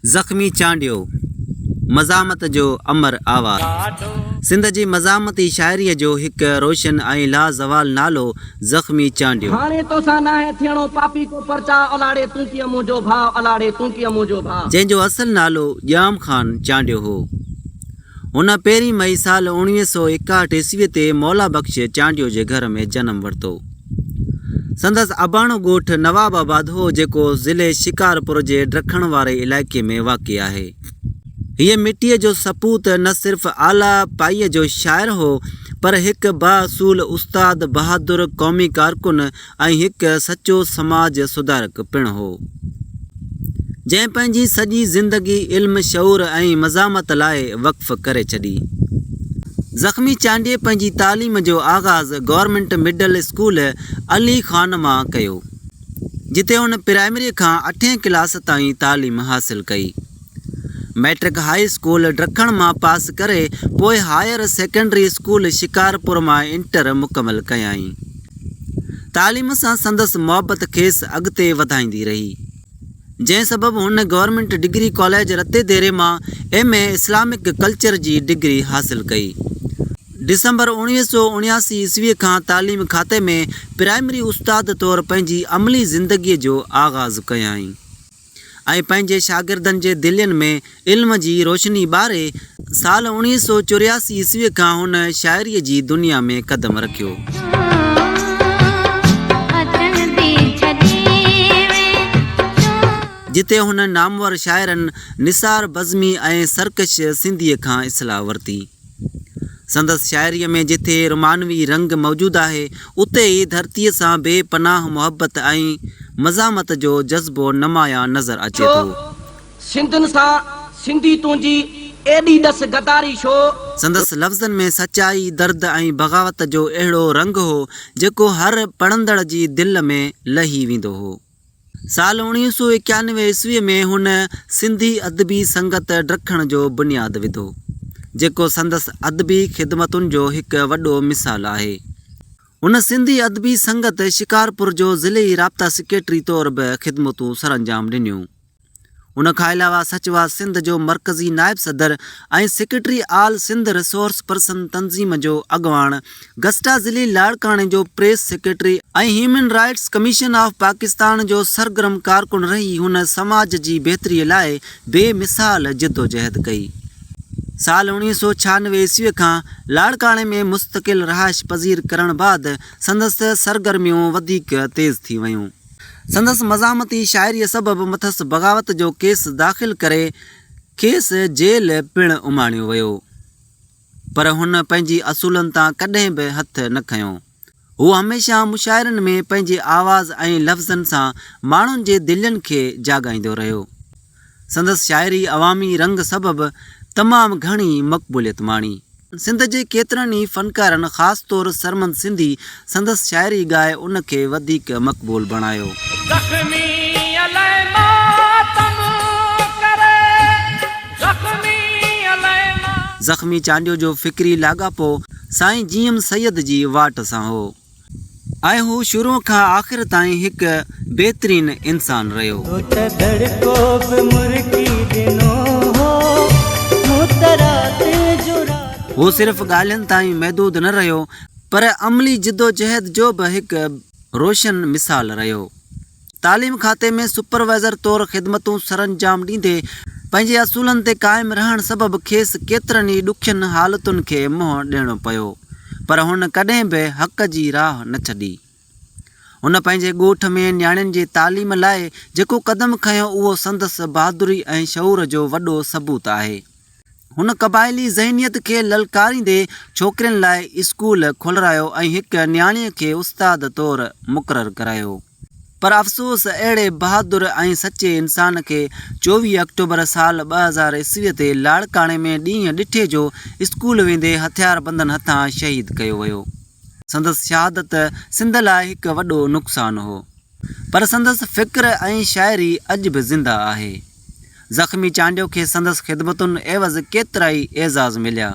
ज़ख़्मी चांडियो मज़ामत जो अमर आवाज़। सिंध जी मज़ामती शाइरीअ जो हिकु रोशन ऐं लाज़वाल नालो ज़ख़्मी चांडियो। जंहिंजो असुलु नालो ॼाम ख़ान चांडियो हो। हुन पहिरीं मई साल 1961 ईस्वीअ ते मौला बख़्श चांडियो जे घर में जनमु वरितो। संदसि अबाणो ॻोठु नवाबाबाद हो, जेको ज़िले शिकारपुर जे ॾखण वारे इलाइक़े में वाक़िअ आहे। हीअ मिटीअ जो सपूत न सिर्फ़ु आला पाईअ जो शाइर हो, पर हिकु बाअसूल उस्ताद, बहादुर क़ौमी कारकुन ऐं हिकु सचो समाज सुधारक पिणु हो, जंहिं पंहिंजी सॼी ज़िंदगी इल्म, शऊर ऐं मज़ामत लाइ वक़्फ़ करे छॾी। ज़ख़्मी चांडिए पंहिंजी तालीम जो आगाज़ government middle school Ali Khan मां कयो, जिते हुन प्राइमरी खां 8वीं क्लास ताईं तालीम हासिल कई। मैट्रिक हाई स्कूल ॾखण मां पास करे पोइ हायर सेकेंडरी स्कूल शिकारपुर मां इंटर मुकमल कयाई। तालीम सां संदसि मुहबत खेसि अॻिते वधाईंदी रही, जंहिं सबबु हुन गवर्नमेंट डिग्री कॉलेज रते देरे मां MA इस्लामिक कल्चर जी डिग्री हासिल कई। दिसंबर 1979 ईस्वीअ खां तालीम खाते में प्राइमरी उस्ताद तौरु पंहिंजी अमली ज़िंदगीअ जो आगाज़ कयाई ऐं पंहिंजे शागिर्दनि जे दिलनि में इल्म जी रोशनी ॿारे साल 1984 ईस्वीअ खां हुन शाइरीअ जी दुनिया में क़दम रखियो। जिते हुन नामवर शाइरनि निसार बज़मी ऐं सरकश सिंधीअ खां इस्लाह वरिती। संदसि शाइरीअ में जिथे रुमानवी रंग मौजूदु आहे, उते ई धरतीअ सां बेपनाह मुहबत ऐं मज़ामत जो जज़्बो नमाया नज़र अचे थो। संदसि लफ़्ज़नि में सचाई, दर्द ऐं बग़ावत जो अहिड़ो रंग हो, जेको हर पढ़ंदड़ जी दिलि में लही वेंदो हो। साल 1991 ईस्वीअ में हुन सिंधी अदबी संगत ॾखण जो बुनियादु विधो, जेको संदसि अदबी ख़िदमतुनि जो हिकु वॾो मिसाल आहे। हुन सिंधी अदबी संगत शिकारपुर जो ज़िले राब्ता सेक्रेटरी तौरु बि ख़िदमतूं सरअंजाम ॾिनियूं। हुन खां अलावा सचवा सिंध जो मरकज़ी नायब सदर ऐं सेक्रेटरी आल सिंध रिसोर्स पर्सन तंज़ीम जो अॻवान, गस्टा ज़िले लाड़काणे जो प्रेस सेक्रेटरी ऐं human rights commission of Pakistan जो सरगर्म कारकुन रही हुन समाज जी बहितरीअ लाइ बेमिसाल जिदोजहद कई। साल 1996 ईस्वीअ खां लाड़काणे में मुस्तक़िल रहाइश पज़ीर करण बैदि संदसि सरगर्मियूं वधीक तेज़ थी वयूं। संदसि मज़ामती शाइरीअ सबबि मथसि बग़ावत जो केस दाख़िल करे खेसि जेल पिणु उमाणियो वियो, पर हुन पंहिंजी असूलनि तां कॾहिं बि हथ न खयो। हू हमेशह मुशाइरनि में पंहिंजे आवाज़ ऐं लफ़्ज़नि सां माण्हुनि जे दिलनि खे जाॻाईंदो रहियो। संदसि शाइरी अवामी रंग सबबि तमामु घणी मक़बूलियत माणी। सिंध जे केतिरनि ई फ़नकारनि, ख़ासि तौरु सरमंद सिंधी, संदसि शाइरी ॻाए उन खे वधीक मक़बूल बणायो। ज़ख़्मी चांडियो जो फ़िक्री लाॻापो साईं जीएम सैयद जी वाट सां हो ऐं हू शुरू खां आख़िर ताईं हिकु बहितरीन इंसान रहियो। हू सिर्फ़ु ॻाल्हियुनि ताईं महदूद न रहियो, पर अमली जिदोजहद जो बि हिकु रोशन मिसाल रहियो। तालीम खाते में सुपरवाइज़र तौरु ख़िदमतूं सरअंजाम ॾींदे पंहिंजे असूलनि ते क़ाइमु रहण सबबि खेसि केतिरनि ई ॾुखियनि हालतुनि खे मुंहुं ॾियणो पियो, पर हुन कॾहिं बि हक़ जी राह न छॾी। हुन पंहिंजे ॻोठ में नियाणियुनि जे तालीम लाइ जेको क़दम खयो, उहो संदसि बहादुरी ऐं शऊर जो वॾो सबूत आहे। हुन क़बाइली ज़हनियत खे ललकारींदे छोकिरियुनि लाइ स्कूल खोलारायो ऐं हिकु नियाणीअ खे उस्ताद तौरु मुक़ररु करायो। पर अफ़सोस, अहिड़े बहादुर ऐं सचे इंसान खे 24 अक्टूबर साल 2000 ईस्वीअ ते लाड़काणे में ॾींहुं ॾिठे जो स्कूल वेंदे हथियार बंदनि हथां शहीद कयो वियो। संदसि शहादत सिंध लाइ हिकु वॾो नुक़सानु हो, पर संदसि फ़िक्र ऐं शाइरी अॼु बि ज़िंदा आहे। ज़ख़्मी चांडियो खे संदसि ख़िदमतुनि एवज़ केतिरा ई एज़ाज़ मिलिया,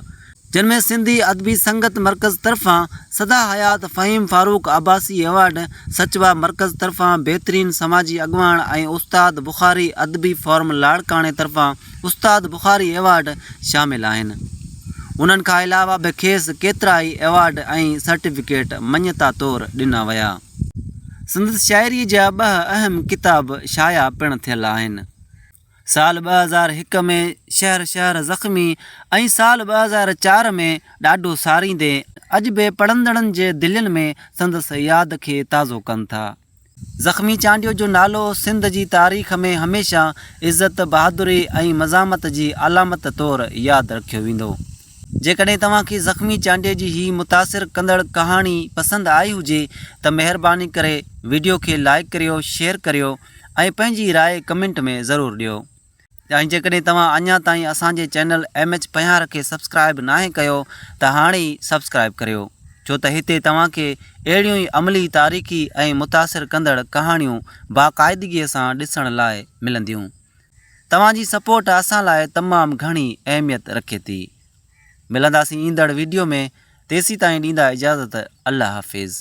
जिनमें सिंधी अदबी संगत मरकज़ तरफ़ां सदा हयात फ़हीम फारूक अब्बासी एवार्ड, सचवा मरकज़ तरफ़ां बहितरीन समाजी अॻवान ऐं उस्ताद बुख़ारी अदबी फॉर्म लाड़काणे तरफ़ां उस्ताद बुख़ारी एवार्ड शामिल आहिनि। उन्हनि खां अलावा बि खेसि केतिरा ई एवार्ड ऐं सर्टिफिकेट मञता तौरु ॾिना विया। संदसि शाइरी जा 2 अहम किताब शाया पिणु थियल आहिनि। साल 2001 में शहर शहर ज़ख़्मी ऐं साल 2004 में ॾाढो सारींदे अॼु बि पढ़ंदड़नि जे दिलनि में संदसि यादि खे ताज़ो कनि था। ज़ख़्मी चांडियो जो नालो सिंध जी तारीख़ में हमेशह इज़त, बहादुरी ऐं मज़ामत जी अलामत तौरु यादि रखियो वेंदो। जेकॾहिं तव्हांखे ज़ख़्मी चांडिए जी ही मुतासिर कंदड़ कहाणी पसंदि आई हुजे त महिरबानी करे वीडियो खे लाइक करियो, शेयर करियो ऐं पंहिंजी राय कमेंट में ज़रूरु ॾियो। ऐं जेकॾहिं तव्हां अञा ताईं असांजे चैनल MH पयार खे सब्सक्राइब नाहे कयो त हाणे ई सब्सक्राइब करियो, छो त हिते तव्हांखे अहिड़ियूं ई अमली तारीख़ी ऐं मुतासिर कंदड़ कहाणियूं बाक़ाइदगीअ सां ॾिसण लाइ मिलंदियूं। तव्हांजी सपोर्ट असां लाइ तमामु घणी अहमियत रखे थी। मिलंदासीं ईंदड़ वीडियो में, तेसीं ताईं ॾींदा इजाज़त। अल्लाह हाफ़िज़।